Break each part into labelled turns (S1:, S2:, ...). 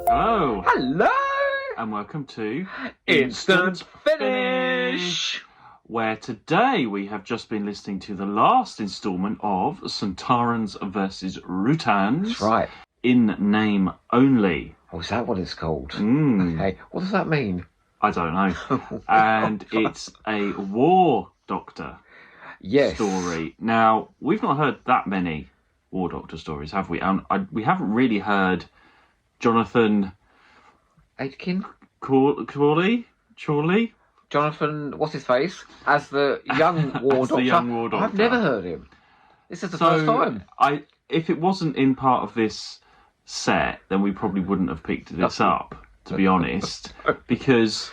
S1: Hello.
S2: Hello.
S1: And welcome to
S2: Instant Finish.
S1: Where today we have just been listening to the last instalment of Sontarans versus Rutans.
S2: That's right.
S1: In name only.
S2: Oh, is that what it's called?
S1: Okay.
S2: What does that mean?
S1: I don't know. And it's a war doctor story. Now, we've not heard that many war doctor stories, have we? We haven't really heard Jonathan
S2: Aitken?
S1: Chorley?
S2: Jonathan, what's his face? As the young war doctor.
S1: The young war doctor.
S2: I've never heard him. This is the first time.
S1: If it wasn't in part of this set, then we probably wouldn't have picked this up, to be honest. Because,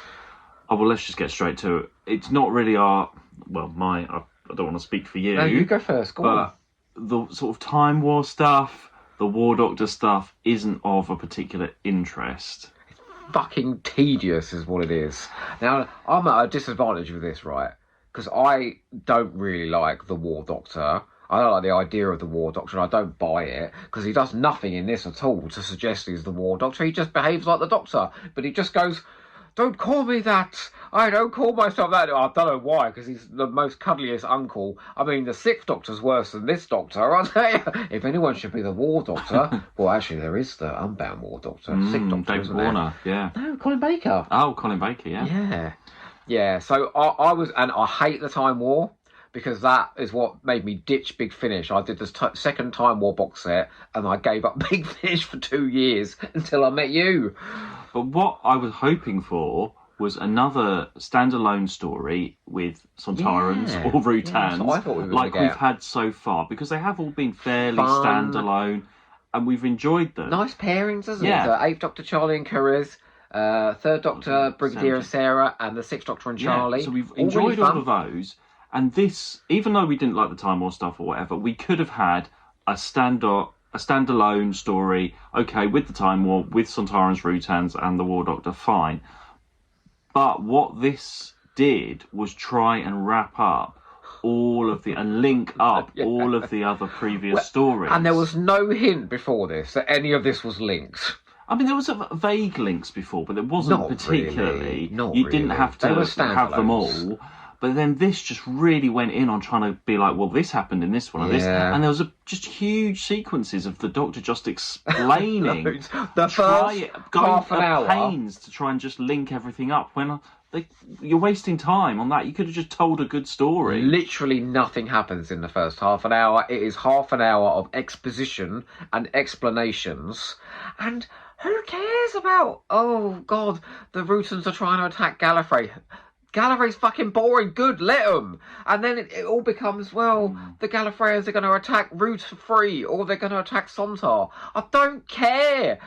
S1: let's just get straight to it. It's not really I don't want to speak for you.
S2: No, you go first. Go on.
S1: The sort of Time War stuff, the War Doctor stuff, isn't of a particular interest.
S2: Fucking tedious is what it is. Now, I'm at a disadvantage with this, right? Because I don't really like the War Doctor. I don't like the idea of the War Doctor, and I don't buy it, because he does nothing in this at all to suggest he's the War Doctor. He just behaves like the Doctor, but he just goes, "Don't call me that. I don't call myself that." I don't know why, because he's the most cuddliest uncle. I mean, the Sixth Doctor's worse than this Doctor, I'll tell you. If anyone should be the War Doctor, well, actually, there is the Unbound War Doctor. Sixth Doctor,
S1: David Warner, yeah.
S2: No, Colin Baker.
S1: Oh, Colin Baker, yeah.
S2: Yeah, so I was, and I hate the Time War, because that is what made me ditch Big Finish. I did the second Time War box set, and I gave up Big Finish for 2 years until I met you.
S1: But what I was hoping for was another standalone story with Sontarans or Rutans, we've had so far, because they have all been fairly standalone, and we've enjoyed them.
S2: Nice pairings, isn't it? The Eighth Doctor, Charlie and Cariz, Third Doctor, Brigadier and Sarah, and the Sixth Doctor and Charlie.
S1: So we've enjoyed all of those. And this, even though we didn't like the Time War stuff or whatever, we could have had a standalone story, okay, with the Time War, with Sontarans, Rutans, and the War Doctor, fine. But what this did was try and wrap up and link up all of the other previous stories.
S2: And there was no hint before this that any of this was linked.
S1: I mean, there was vague links before, but it wasn't particularly. You didn't have to have them all. But then this just really went in on trying to be like, well, this happened in this one and this. And there was just huge sequences of the Doctor just explaining.
S2: The first half an hour.
S1: Pains to try and just link everything up. When you're wasting time on that. You could have just told a good story. Literally
S2: nothing happens in the first half an hour. It is half an hour of exposition and explanations. And who cares about, oh, God, the Rutans are trying to attack Gallifrey. Gallifrey's fucking boring. Good, let them. And then it all becomes, the Gallifreyans are going to attack Route 3 or they're going to attack Sontar. I don't care.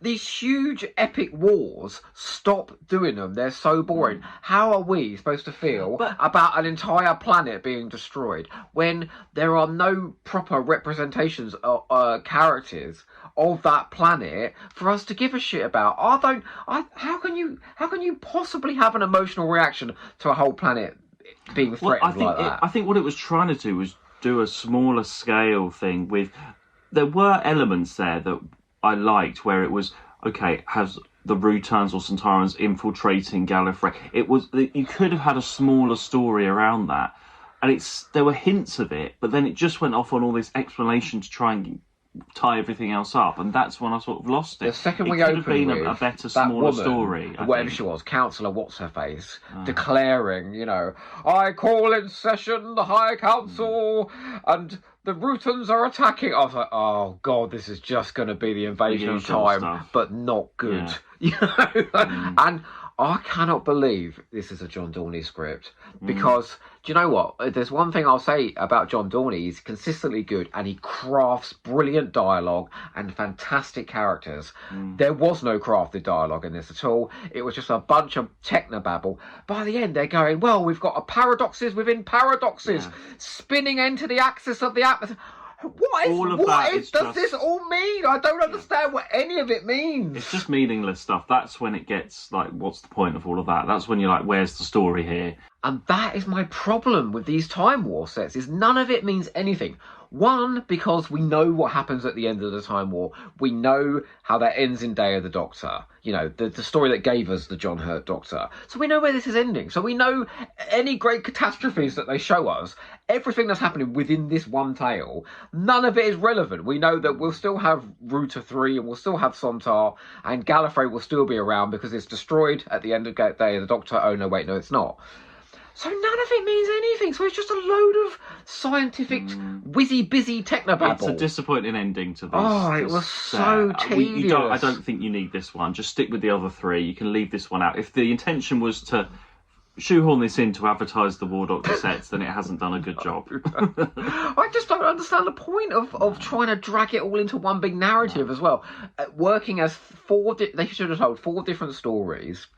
S2: These huge epic wars, stop doing them. They're so boring. How are we supposed to feel about an entire planet being destroyed when there are no proper representations of characters of that planet for us to give a shit about? How can you possibly have an emotional reaction to a whole planet being threatened like that?
S1: I think what it was trying to do was do a smaller scale thing with. There were elements there that I liked, where it was, okay, has the Rutans or Sontarans infiltrating Gallifrey? You could have had a smaller story around that, and there were hints of it, but then it just went off on all this explanation to try and tie everything else up, and that's when I sort of lost it.
S2: The second
S1: we
S2: opened
S1: could have been
S2: with
S1: a better, smaller story.
S2: Whatever she was, Councillor What's-Her-Face, declaring, I call in session the High Council, and the Rutans are attacking. I was like, oh, God, this is just going to be the Invasion of Time, but not good. And I cannot believe this is a John Dorney script, because, do you know what? There's one thing I'll say about John Dorney. He's consistently good, and he crafts brilliant dialogue and fantastic characters. There was no crafted dialogue in this at all. It was just a bunch of technobabble. By the end, they're going, well, we've got a paradoxes within paradoxes, spinning into the axis of the atmosphere. Does this all mean? I don't understand what any of it means.
S1: It's just meaningless stuff. That's when it gets like, what's the point of all of that? That's when you're like, where's the story here?
S2: And that is my problem with these Time War sets, is none of it means anything. One, because we know what happens at the end of the Time War. We know how that ends in Day of the Doctor. You know, the story that gave us the John Hurt Doctor. So we know where this is ending. So we know any great catastrophes that they show us, everything that's happening within this one tale, none of it is relevant. We know that we'll still have Ruta 3 and we'll still have Sontar, and Gallifrey will still be around because it's destroyed at the end of Day of the Doctor. Oh, no, wait, no, it's not. So none of it means anything. So it's just a load of scientific, whizzy-busy technobabble.
S1: It's a disappointing ending to this.
S2: Oh, it was so tedious.
S1: I don't think you need this one. Just stick with the other three. You can leave this one out. If the intention was to shoehorn this in to advertise the War Doctor sets, then it hasn't done a good job.
S2: I just don't understand the point of trying to drag it all into one big narrative as well. Working as they should have told 4 different stories.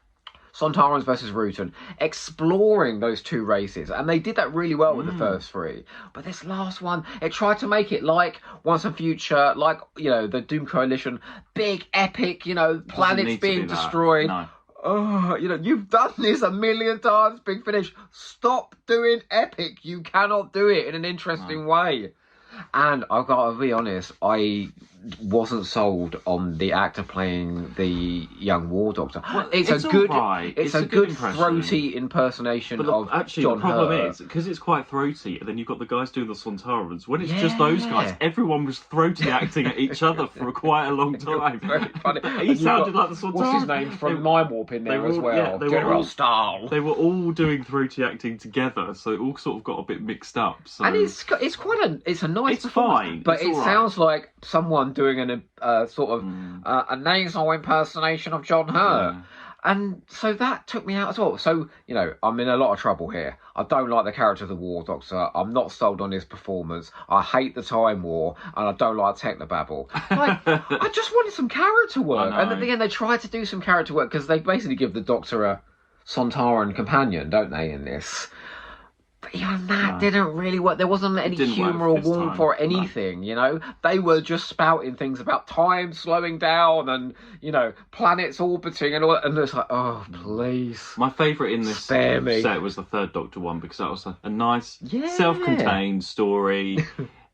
S2: Sontarans versus Rutan, exploring those 2 races, and they did that really well with the first 3. But this last one, it tried to make it like Once and Future, like, you know, the Doom Coalition, big, epic, you know, planets being destroyed.
S1: No.
S2: Oh, you know, you've done this a million times, Big Finish. Stop doing epic. You cannot do it in an interesting way. And I've got to be honest, I wasn't sold on the actor playing the young War Doctor.
S1: Well,
S2: it's a good,
S1: right.
S2: it's a good throaty impersonation of
S1: actually,
S2: John
S1: the problem
S2: Hurt.
S1: is, because it's quite throaty, and then you've got the guys doing the Sontarans. When it's just those guys, everyone was throaty acting at each other for quite a long time.
S2: Very funny.
S1: He sounded like the Sontarans.
S2: What's his name from Mind Warp in there as well?
S1: Yeah,
S2: General Stahl.
S1: They were all doing throaty acting together, so it all sort of got a bit mixed up. So.
S2: And it's a nice
S1: It's
S2: performance,
S1: fine,
S2: but
S1: it's
S2: it
S1: all
S2: sounds like someone doing a nasal impersonation of John Hurt.
S1: Yeah.
S2: And so that took me out as well. So, you know, I'm in a lot of trouble here. I don't like the character of the War Doctor. I'm not sold on his performance. I hate the Time War, and I don't like technobabble. Like, I just wanted some character work. And at the end, they tried to do some character work because they basically give the Doctor a Sontaran companion, don't they, in this? But even that didn't really work. There wasn't any humour or warmth or anything, you know? They were just spouting things about time slowing down and, you know, planets orbiting and all that. And it's like, oh, please.
S1: My favourite in this
S2: Spare me.
S1: set was the Third Doctor one, because that was a nice, self-contained story.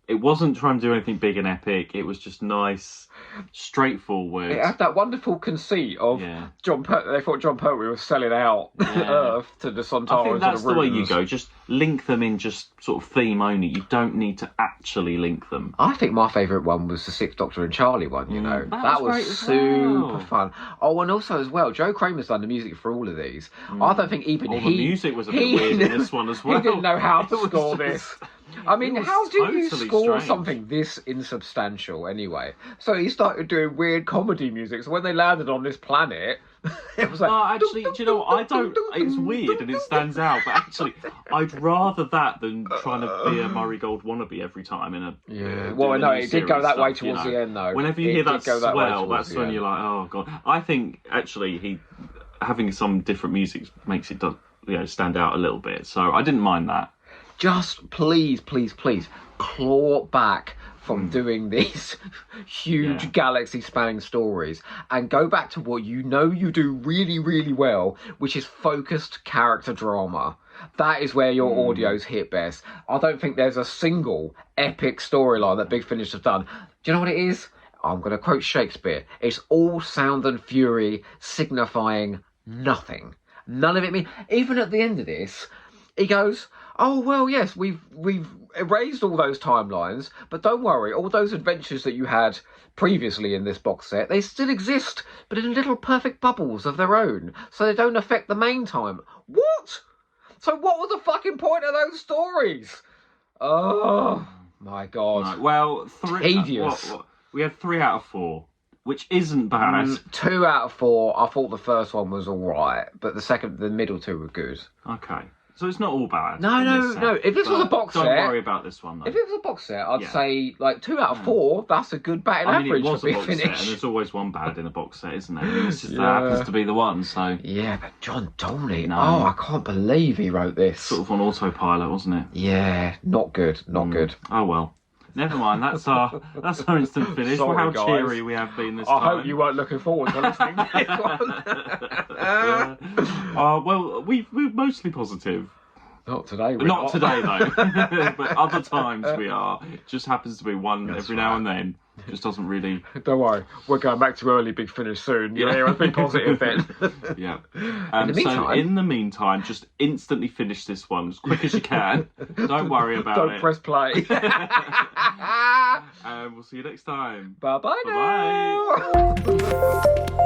S1: It wasn't trying to do anything big and epic. It was just nice, straightforward.
S2: It had that wonderful conceit of John Pertwee. They thought John Pertwee was selling out Earth to the Sontarans.
S1: I think that's
S2: the
S1: way you go. Just link them in, just sort of theme only. You don't need to actually link them.
S2: I think my favourite one was the Sixth Doctor and Charlie one, you know.
S1: That was
S2: super fun. Oh, and also as well, Joe Kramer's done the music for all of these. I don't think even
S1: the music was a bit weird in this one as well.
S2: He didn't know how to score this. I mean, how do you score
S1: strange.
S2: something this insubstantial anyway? So he started doing weird comedy music. So when they landed on this planet, it was like...
S1: actually, do you know what? I don't... It's weird and it stands out, but actually, I'd rather that than trying to be a Murray Gold wannabe every time in a...
S2: Yeah, well, I know, it did go that way towards the end, though.
S1: Whenever you hear that swell, that's when you're like, oh, God. I think, actually, having some different music makes it stand out a little bit. So I didn't mind that.
S2: Just please, please, please claw back from doing these huge galaxy-spanning stories and go back to what you know you do really, really well, which is focused character drama. That is where your audios hit best. I don't think there's a single epic storyline that Big Finish have done. Do you know what it is? I'm going to quote Shakespeare. It's all sound and fury signifying nothing. None of it means... Even at the end of this, he goes... Oh, well, yes, we've erased all those timelines, but don't worry, all those adventures that you had previously in this box set, they still exist, but in little perfect bubbles of their own, so they don't affect the main time. What? So what was the fucking point of those stories? Oh, my God.
S1: Right, well,
S2: tedious.
S1: We had 3 out of 4, which isn't bad.
S2: 2 out of 4. I thought the first one was all right, but the middle 2 were good.
S1: Okay. So it's not all bad.
S2: No. If this was a box set...
S1: Don't worry about this one, though.
S2: If it was a box set, I'd say, 2 out of 4, that's a good batting average
S1: it was
S2: for
S1: a box
S2: Finish.
S1: set, and there's always one bad in a box set, isn't there? This just happens to be the one, so...
S2: Yeah, but John Dolney, I can't believe he wrote this.
S1: Sort of on autopilot, wasn't it?
S2: Yeah, not good, not good.
S1: Oh, well. Never mind, that's our instant finish.
S2: Sorry,
S1: how
S2: guys.
S1: cheery we have been this time.
S2: I hope you weren't looking forward to listening to this one.
S1: Well, we're mostly positive.
S2: Not today.
S1: Not today though, but other times we are. It just happens to be one every now and then. Just doesn't really.
S2: Don't worry, we're going back to early big finish soon. Yeah, be positive then.
S1: Yeah.
S2: So
S1: in the meantime, just instantly finish this one as quick as you can. Don't worry about it.
S2: Don't press play.
S1: We'll see you next time.
S2: Bye bye.
S1: Bye bye.